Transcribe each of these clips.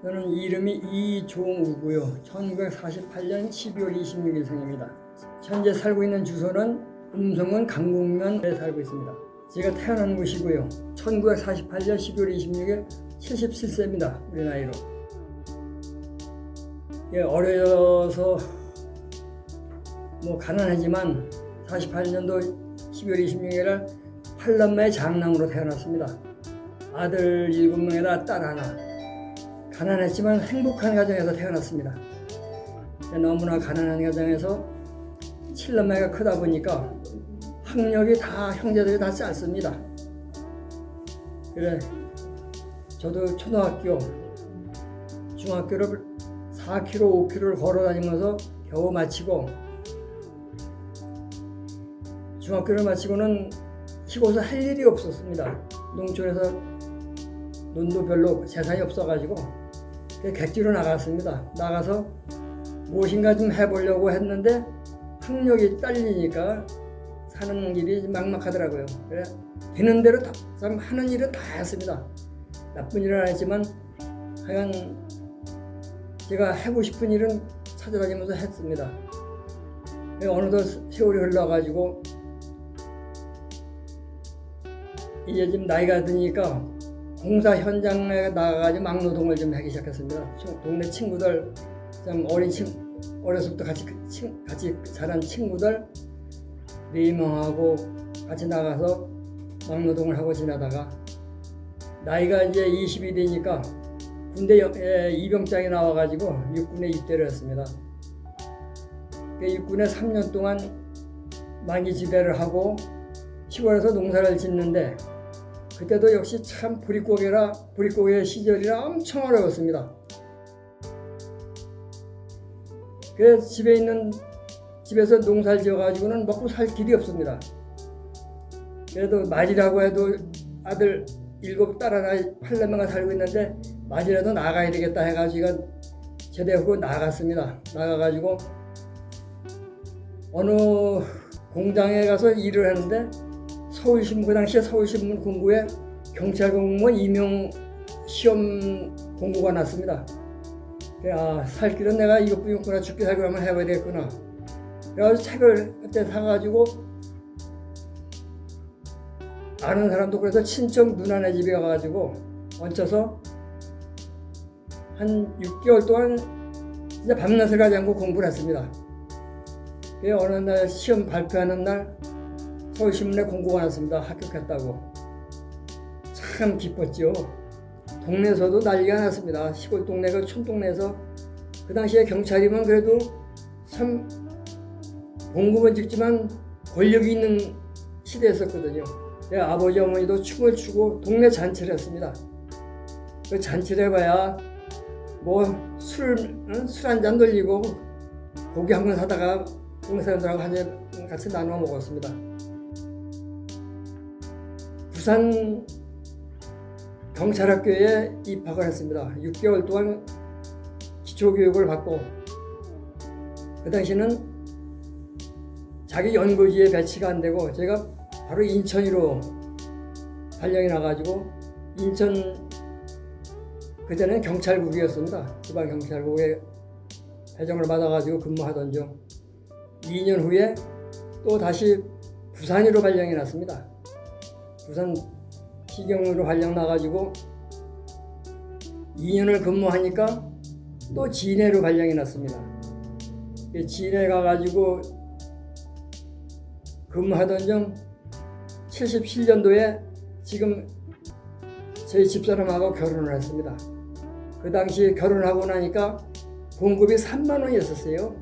저는 이름이 이종우고요. 1948년 12월 26일 생입니다. 현재 살고 있는 주소는 음성군 강곡면에 살고 있습니다. 제가 태어난 곳이고요. 1948년 12월 26일 77세입니다. 우리 나이로. 어려서 가난하지만 48년도 12월 26일 팔남매 장남으로 태어났습니다. 아들 7명에다 딸 하나. 가난했지만 행복한 가정에서 태어났습니다. 너무나 가난한 가정에서 7남매가 크다 보니까 학력이 다 형제들이 다 짧습니다. 그래 저도 초등학교, 중학교를 4km, 5km를 걸어 다니면서 겨우 마치고, 중학교를 마치고는 시골에서 할 일이 없었습니다. 농촌에서 논도 별로 재산이 없어가지고 객지로 나갔습니다. 나가서 무엇인가 좀 해보려고 했는데 학력이 딸리니까 사는 길이 막막하더라고요. 그래 되는 대로 참 하는 일은 다 했습니다. 나쁜 일은 안 했지만 하여간 제가 하고 싶은 일은 찾아다니면서 했습니다. 어느덧 세월이 흘러가지고 이제 좀 나이가 드니까 공사 현장에 나가가지고 막노동을 좀 하기 시작했습니다. 동네 친구들, 좀 어려서부터 같이 자란 친구들 4명하고 같이 나가서 막노동을 하고 지나다가 나이가 이제 20이 되니까 군대 입영장이 나와가지고 육군에 입대를 했습니다. 육군에 3년 동안 만기지대를 하고 시골에서 농사를 짓는데 그때도 역시 참 보릿고개 시절이라 엄청 어려웠습니다. 그래서 집에서 농사를 지어가지고는 먹고 살 길이 없습니다. 그래도 맞이라고 해도 아들 7, 딸 하나 8남매가 살고 있는데 맞이라도 나가야 되겠다 해가지고 제대하고 나갔습니다. 나가가지고 어느 공장에 가서 일을 하는데 그 당시에 서울신문 공고에 경찰 공무원 임용 시험 공고가 났습니다. 살 길은 내가 이것뿐이구나, 죽기 살기 한번 해봐야 되겠구나. 그래가지고 책을 그때 사가지고 아는 사람도 그래서 친척 누나네 집에 가가지고 얹혀서 한 6개월 동안 진짜 밤낮을 가지 않고 공부를 했습니다. 어느 날 시험 발표하는 날 서울신문에 공고가 났습니다. 합격했다고. 참 기뻤죠. 동네에서도 난리가 났습니다. 시골 동네, 그 촌동네에서 그 당시에 경찰이면 그래도 참 봉급은 적지만 권력이 있는 시대였었거든요. 아버지 어머니도 춤을 추고 동네 잔치를 했습니다. 그 잔치를 해봐야 술 한 잔 돌리고 고기 한 번 사다가 동네 사람들하고 한 잔 같이 나누어 먹었습니다. 부산 경찰학교에 입학을 했습니다. 6개월 동안 기초교육을 받고 그 당시는 자기 연고지에 배치가 안 되고 제가 바로 인천으로 발령이 나가지고 인천 그전에는 경찰국이었습니다. 지방경찰국에 배정을 받아가지고 근무하던 중 2년 후에 또 다시 부산으로 발령이 났습니다. 부산 시경으로 발령 나가지고 2년을 근무하니까 또 진해로 발령이 났습니다. 진해 가가지고 근무하던 중 77년도에 지금 저희 집사람하고 결혼을 했습니다. 그 당시 결혼하고 나니까 봉급이 3만 원이었어요.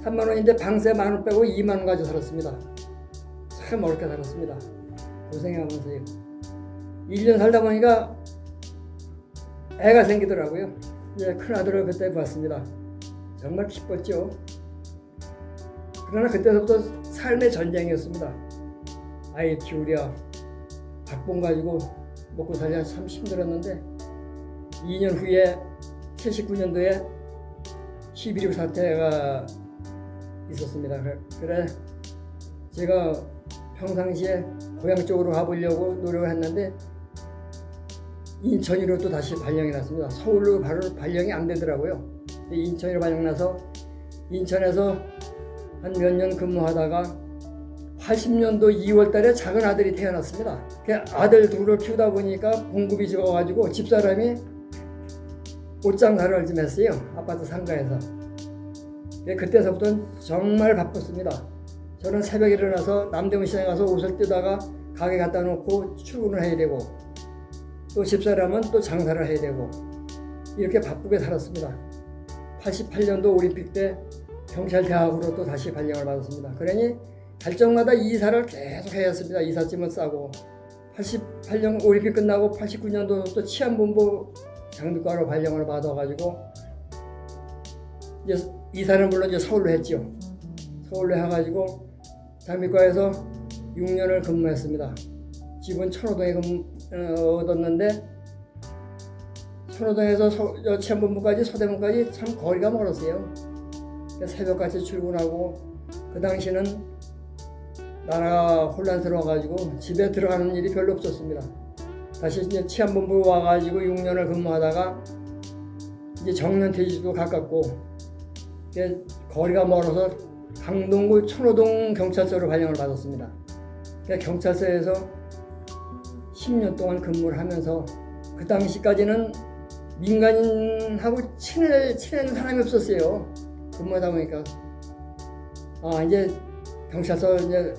3만 원인데 방세 10,000원 빼고 2만 원 가지고 살았습니다. 참 어렵게 살았습니다. 고생하면서요. 1년 살다 보니까 애가 생기더라고요. 이제 큰아들을 그때 봤습니다. 정말 기뻤죠. 그러나 그때부터 삶의 전쟁이었습니다. 아이 키우랴 박봉 가지고 먹고 살랴 참 힘들었는데 2년 후에 79년도에 11.6 사태가 있었습니다. 그래 제가 평상시에 고향 쪽으로 가보려고 노력을 했는데 인천으로 또 다시 발령이 났습니다. 서울로 바로 발령이 안 되더라고요. 인천으로 발령나서 인천에서 한 몇 년 근무하다가 80년도 2월 달에 작은 아들이 태어났습니다. 그 아들 둘을 키우다 보니까 봉급이 적어가지고 집사람이 옷장사를 좀 했어요. 아파트 상가에서. 그때서부터는 정말 바빴습니다. 저는 새벽에 일어나서 남대문 시장에 가서 옷을 뜯다가 가게 갖다 놓고 출근을 해야 되고, 또 집사람은 또 장사를 해야 되고, 이렇게 바쁘게 살았습니다. 88년도 올림픽 때 경찰대학으로 또 다시 발령을 받았습니다. 그러니 달적마다 이사를 계속 해야 했습니다. 이삿짐은 싸고. 88년 올림픽 끝나고 89년도 또 치안본부 장비과로 발령을 받아가지고 이제 이사는 물론 이제 서울로 했죠. 서울로 해가지고 장비과에서 6년을 근무했습니다. 집은 천호동에 얻었는데 천호동에서 치안본부까지 서대문까지 참 거리가 멀었어요. 새벽같이 출근하고, 그 당시는 나라가 혼란스러워가지고 집에 들어가는 일이 별로 없었습니다. 다시 이제 치안본부 와가지고 6년을 근무하다가 이제 정년퇴직도 가깝고, 거리가 멀어서 강동구 천호동 경찰서로 발령을 받았습니다. 경찰서에서 10년 동안 근무를 하면서, 그 당시까지는 민간인하고 친한 사람이 없었어요. 근무하다 보니까. 이제 경찰서 이제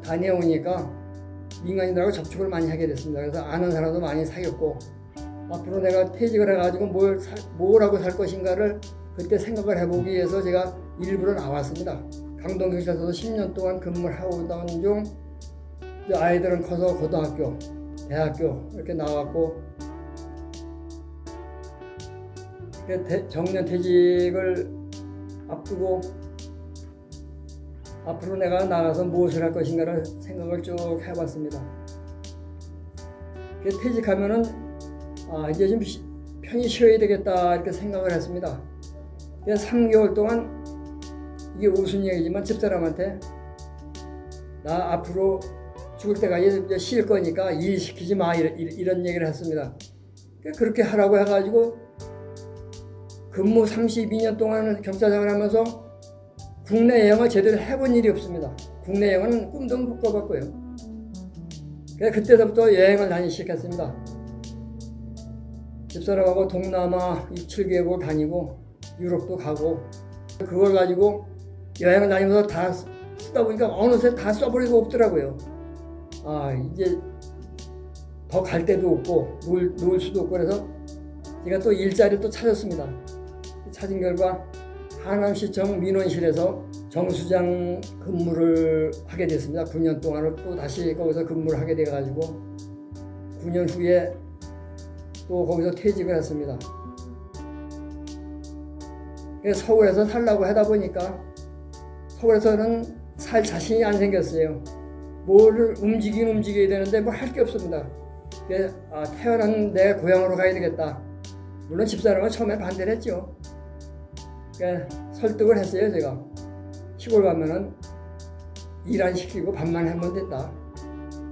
다녀오니까 민간인들하고 접촉을 많이 하게 됐습니다. 그래서 아는 사람도 많이 사귀었고, 앞으로 내가 퇴직을 해가지고 뭘 하고 살 것인가를 그때 생각을 해보기 위해서 제가 일부러 나왔습니다. 강동경찰서도 10년 동안 근무를 하고 있던 중 아이들은 커서 고등학교, 대학교 이렇게 나왔고, 정년퇴직을 앞두고 앞으로 내가 나가서 무엇을 할 것인가를 생각을 쭉 해봤습니다. 퇴직하면은 이제 좀 편히 쉬어야 되겠다 이렇게 생각을 했습니다. 3개월 동안, 이게 무슨 얘기지만 집사람한테 나 앞으로 죽을 때까지 쉴 거니까 일 시키지 마 이런 얘기를 했습니다. 그렇게 하라고 해가지고 근무 32년 동안 경찰생활을 하면서 국내 여행을 제대로 해본 일이 없습니다. 국내 여행은 꿈도 못 꿔봤고요. 그때부터 여행을 다니기 시작했습니다. 집사람하고 동남아 6, 7개월 다니고 유럽도 가고, 그걸 가지고 여행을 다니면서 다 쓰다 보니까 어느새 다 써버리고 없더라고요. 이제 더 갈 데도 없고 놀 수도 없고, 그래서 제가 또 일자리를 또 찾았습니다. 찾은 결과 하남시청 민원실에서 정수장 근무를 하게 됐습니다. 9년 동안을 또 다시 거기서 근무를 하게 돼가지고 9년 후에 또 거기서 퇴직을 했습니다. 서울에서 살라고 하다 보니까 서울에서는 살 자신이 안 생겼어요. 뭐를 움직여야 되는데 뭐 할 게 없습니다. 태어난 내 고향으로 가야 되겠다. 물론 집사람은 처음에 반대를 했죠. 설득을 했어요. 제가 시골 가면은 일 안 시키고 밥만 하면 된다.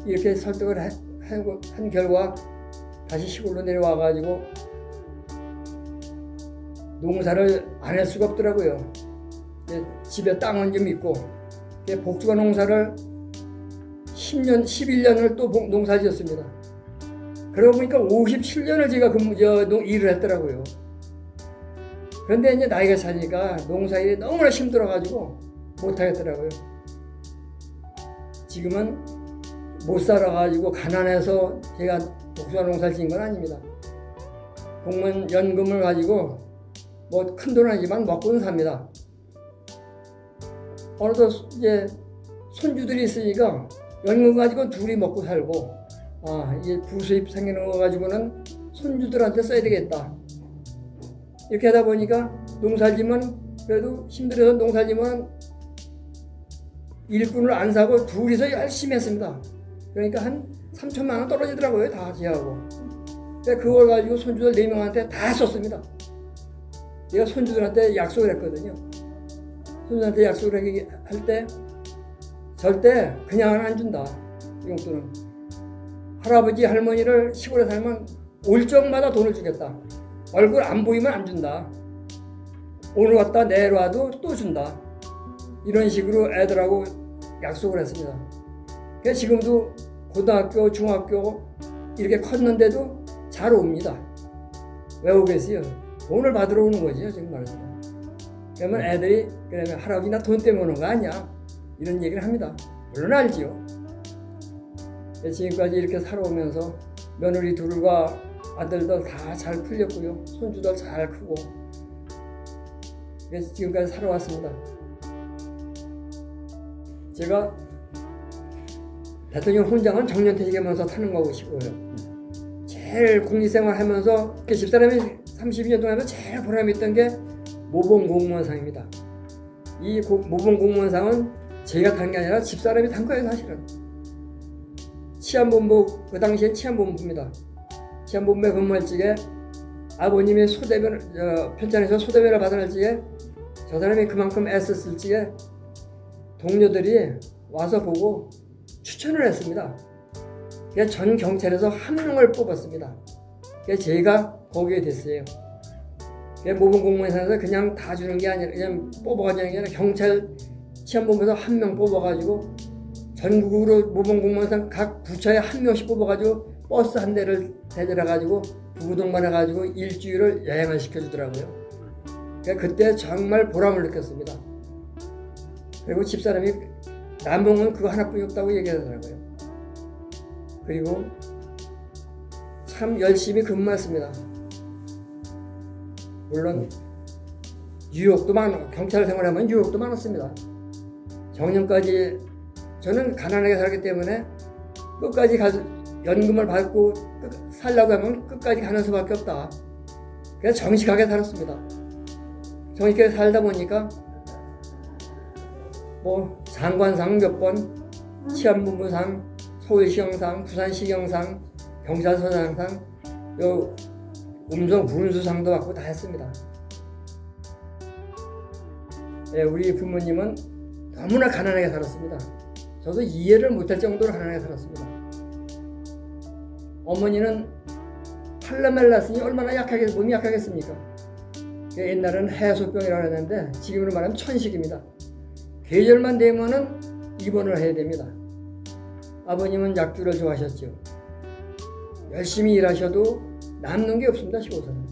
이렇게 설득을 한 결과 다시 시골로 내려와가지고 농사를 안 할 수가 없더라고요. 집에 땅은 좀 있고, 복숭아 농사를 11년을 또 농사 지었습니다. 그러고 보니까 57년을 제가 일을 했더라고요. 그런데 이제 나이가 차니까 농사일이 너무나 힘들어가지고 못하겠더라고요. 지금은 못 살아가지고 가난해서 제가 복숭아 농사를 지은 건 아닙니다. 공무원 연금을 가지고 뭐 큰 돈은 아니지만 먹고는 삽니다. 어느덧 이제 손주들이 있으니까 연금 가지고 둘이 먹고 살고, 이제 부수입 생기는 거 가지고는 손주들한테 써야 되겠다. 이렇게 하다 보니까 농사지면 그래도 힘들어서 농사지면 일꾼을 안 사고 둘이서 열심히 했습니다. 그러니까 한 3천만 원 떨어지더라고요. 다 지하고. 그걸 가지고 손주들 4명한테 다 썼습니다. 제가 손주들한테 약속을 했거든요. 손주한테 약속을 할 때 절대 그냥은 안 준다. 용돈은. 할아버지 할머니를 시골에 살면 올 적마다 돈을 주겠다. 얼굴 안 보이면 안 준다. 오늘 왔다 내일 와도 또 준다. 이런 식으로 애들하고 약속을 했습니다. 그래서 지금도 고등학교, 중학교 이렇게 컸는데도 잘 옵니다. 왜 오겠어요? 돈을 받으러 오는 거죠, 지금 말해서. 그러면 애들이 그러면 할아버지 나 돈 때문에 오는 거 아니야? 이런 얘기를 합니다. 물론 알지요. 지금까지 이렇게 살아오면서 며느리 둘과 아들들 다 잘 풀렸고요. 손주들 잘 크고 그래서 지금까지 살아왔습니다. 제가 대통령 훈장은 정년퇴직하면서 타는 것이고요. 제일 국리생활 하면서 집사람이 32년 동안 하면서 제일 보람이 있던 게 모범공무원상입니다. 이 모범공무원상은 제가 탄 게 아니라 집사람이 탄 거예요, 사실은. 치안본부, 그 당시엔 치안본부입니다. 치안본부에 근무할 적에 아버님이 편찬에서 소대변을 받아낼 적에 저 사람이 그만큼 애썼을 적에 동료들이 와서 보고 추천을 했습니다. 그래서 전 경찰에서 한 명을 뽑았습니다. 그래서 제가 거기에 됐어요. 모범공무원상에서 그냥 다 주는 게 아니라 그냥 뽑아가지고 아니라 경찰 치안본부에서 한 명 뽑아가지고 전국으로 모범공무원상 각 부처에 한 명씩 뽑아가지고 버스 한 대를 대절해가지고 부부동반 해가지고 일주일을 여행을 시켜주더라고요. 그때 정말 보람을 느꼈습니다. 그리고 집사람이 남봉은 그거 하나뿐이 없다고 얘기하더라고요. 그리고 참 열심히 근무했습니다. 물론 유혹도 많고 경찰 생활하면 유혹도 많았습니다. 정년까지 저는 가난하게 살기 때문에 끝까지 연금을 받고 살려고 하면 끝까지 가는 수밖에 없다. 그래서 정직하게 살았습니다. 정직하게 살다 보니까 장관상 몇 번, 치안본부상, 서울시경상, 부산시경상, 경찰서장상, 음성 군수상도 받고 다 했습니다. 네, 우리 부모님은 너무나 가난하게 살았습니다. 저도 이해를 못할 정도로 가난하게 살았습니다. 어머니는 팔라멜 났으니 얼마나 몸이 약하겠습니까? 옛날에는 해소병이라고 했는데 지금으로 말하면 천식입니다. 계절만 되면은 입원을 해야 됩니다. 아버님은 약주를 좋아하셨죠. 열심히 일하셔도 남는 게 없습니다, 시골에서는.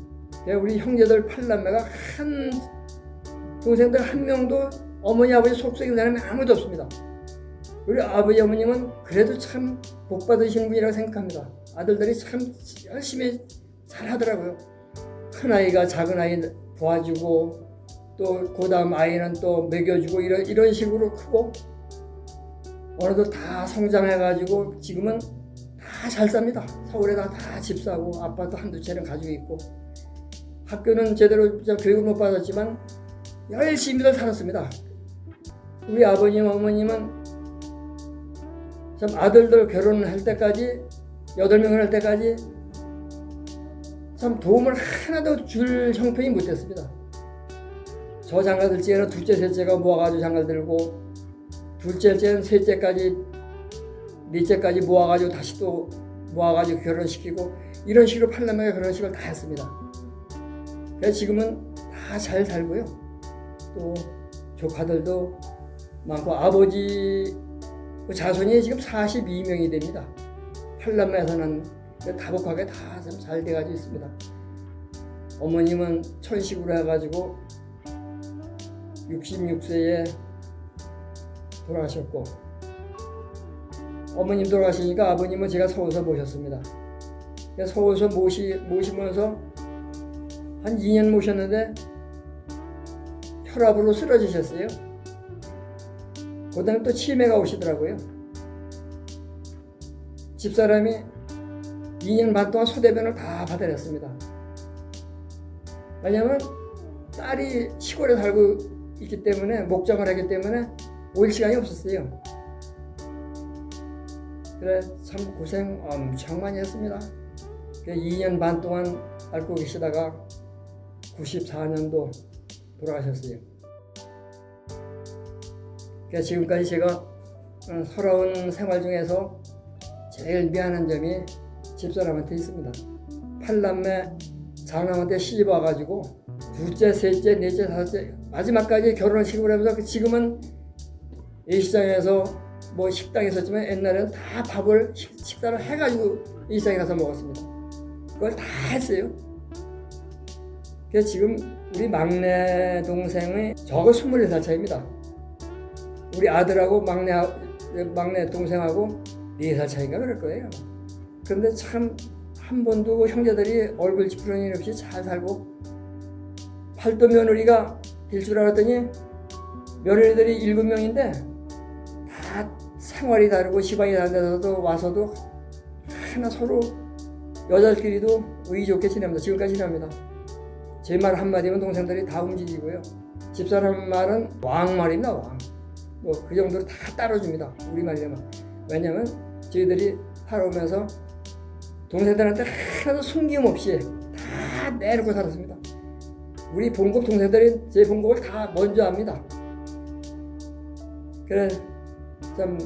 우리 형제들 팔남매가 동생들 한 명도 어머니 아버지 속썩이는 사람이 아무도 없습니다. 우리 아버지 어머님은 그래도 참 복 받으신 분이라고 생각합니다. 아들들이 참 열심히 잘 하더라고요. 큰 아이가 작은 아이 도와주고 또 그다음 아이는 또 먹여주고 이런 식으로 크고 어느덧 다 성장해가지고 지금은 다 잘 삽니다. 서울에다 다 집 사고 아파트 한두 채는 가지고 있고 학교는 제대로 교육을 못 받았지만 열심히들 살았습니다. 우리 아버님 어머님은 참 아들들 결혼할 때까지 8명을 할 때까지 참 도움을 하나도 줄 형편이 못됐습니다. 저 장가들 때는 둘째 셋째가 모아가지고 장가 들고 둘째째는 셋째까지 넷째까지 모아가지고 다시 또 모아가지고 결혼시키고 이런 식으로 팔남매가 결혼식을 다 했습니다. 그래서 지금은 다 잘 살고요. 또 조카들도 많고 아버지 자손이 지금 42명이 됩니다. 팔남매에서는 다복하게 다 잘 돼가지고 있습니다. 어머님은 천식으로 해가지고 66세에 돌아가셨고 어머님 돌아가시니까 아버님은 제가 서울서 모셨습니다. 서울서 모시면서 한 2년 모셨는데 혈압으로 쓰러지셨어요. 그다음에 또 치매가 오시더라고요. 집사람이 2년 반 동안 소대변을 다 받아냈습니다. 왜냐하면 딸이 시골에 살고 있기 때문에 목장을 하기 때문에 올 시간이 없었어요. 그래 참 고생 엄청 많이 했습니다. 2년 반 동안 앓고 계시다가 94년도 돌아가셨어요. 지금까지 제가 살아온 생활 중에서 제일 미안한 점이 집사람한테 있습니다. 팔남매 장남한테 시집 와가지고 둘째, 셋째, 넷째, 다섯째 마지막까지 결혼을 시키고 하면서 지금은 이 시장에서 뭐 식당에 있었지만 옛날에는 다 밥을 식사를 해가지고 이 시장에 가서 먹었습니다. 그걸 다 했어요. 그래서 지금 우리 막내 동생의 저거 24살 차이입니다. 우리 아들하고 막내 동생하고 4살 차이가 그럴 거예요. 그런데 참 한 번도 형제들이 얼굴 찌푸리는 일 없이 잘 살고, 팔도 며느리가 될 줄 알았더니 며느리들이 7명인데 다 생활이 다르고 시방이 다른 데서도 와서도 하나 서로 여자들끼리도 의이 좋게 지냅니다. 지금까지 지냅니다. 제 말 한마디면 동생들이 다 움직이고요. 집사람 말은 왕말입니다. 왕. 뭐 그 정도로 다 따라줍니다. 우리말이면. 왜냐면 저희들이 살아오면서 동생들한테 하나도 숨김 없이 다 내놓고 살았습니다. 우리 본국 동생들이 제 본국을 다 먼저 압니다. 그래 참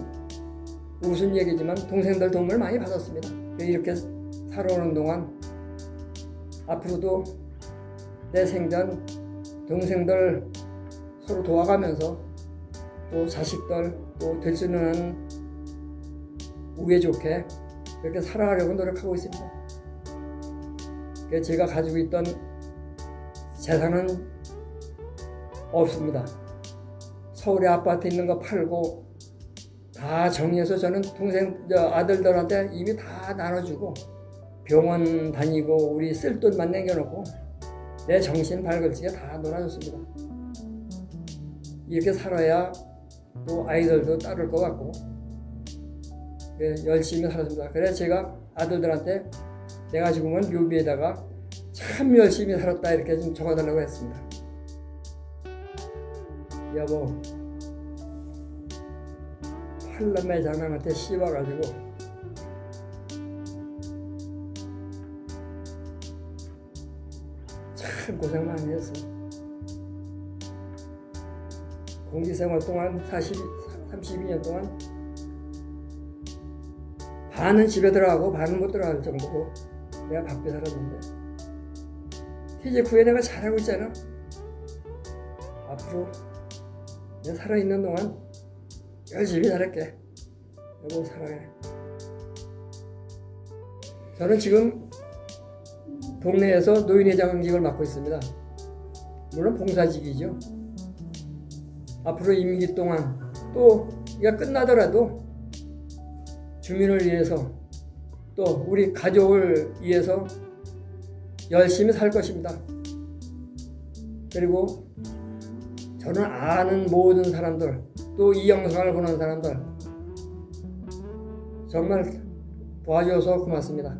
웃은 얘기지만 동생들 도움을 많이 받았습니다. 이렇게 살아오는 동안 앞으로도 내 생전 동생들 서로 도와가면서 또 자식들 또 될 수 있는 우애 좋게 그렇게 살아가려고 노력하고 있습니다. 제가 가지고 있던 재산은 없습니다. 서울에 아파트 있는 거 팔고 다 정리해서 저는 아들들한테 이미 다 나눠주고 병원 다니고 우리 쓸 돈만 남겨놓고 내 정신 발걸치게 다 놀아줬습니다. 이렇게 살아야 또 아이들도 따를 것 같고 열심히 살았습니다. 그래서 제가 아들들한테 내가 지금은 묘비에다가 참 열심히 살았다 이렇게 좀 적어달라고 했습니다. 여보, 팔남매 장남한테 씌워가지고 참 고생 많이 했어. 공직생활 동안 32년 동안 반은 집에 들어가고 반은 못 들어갈 정도로 내가 바쁘게 살았는데 이제 후에 내가 잘하고 있잖아. 앞으로 내가 살아있는 동안 열심히 살을게. 여보 사랑해. 저는 지금 동네에서 노인회장직을 맡고 있습니다. 물론 봉사직이죠. 앞으로 임기 동안 또 이가 끝나더라도 주민을 위해서 또 우리 가족을 위해서 열심히 살 것입니다. 그리고 저는 아는 모든 사람들 또 이 영상을 보는 사람들 정말 도와줘서 고맙습니다.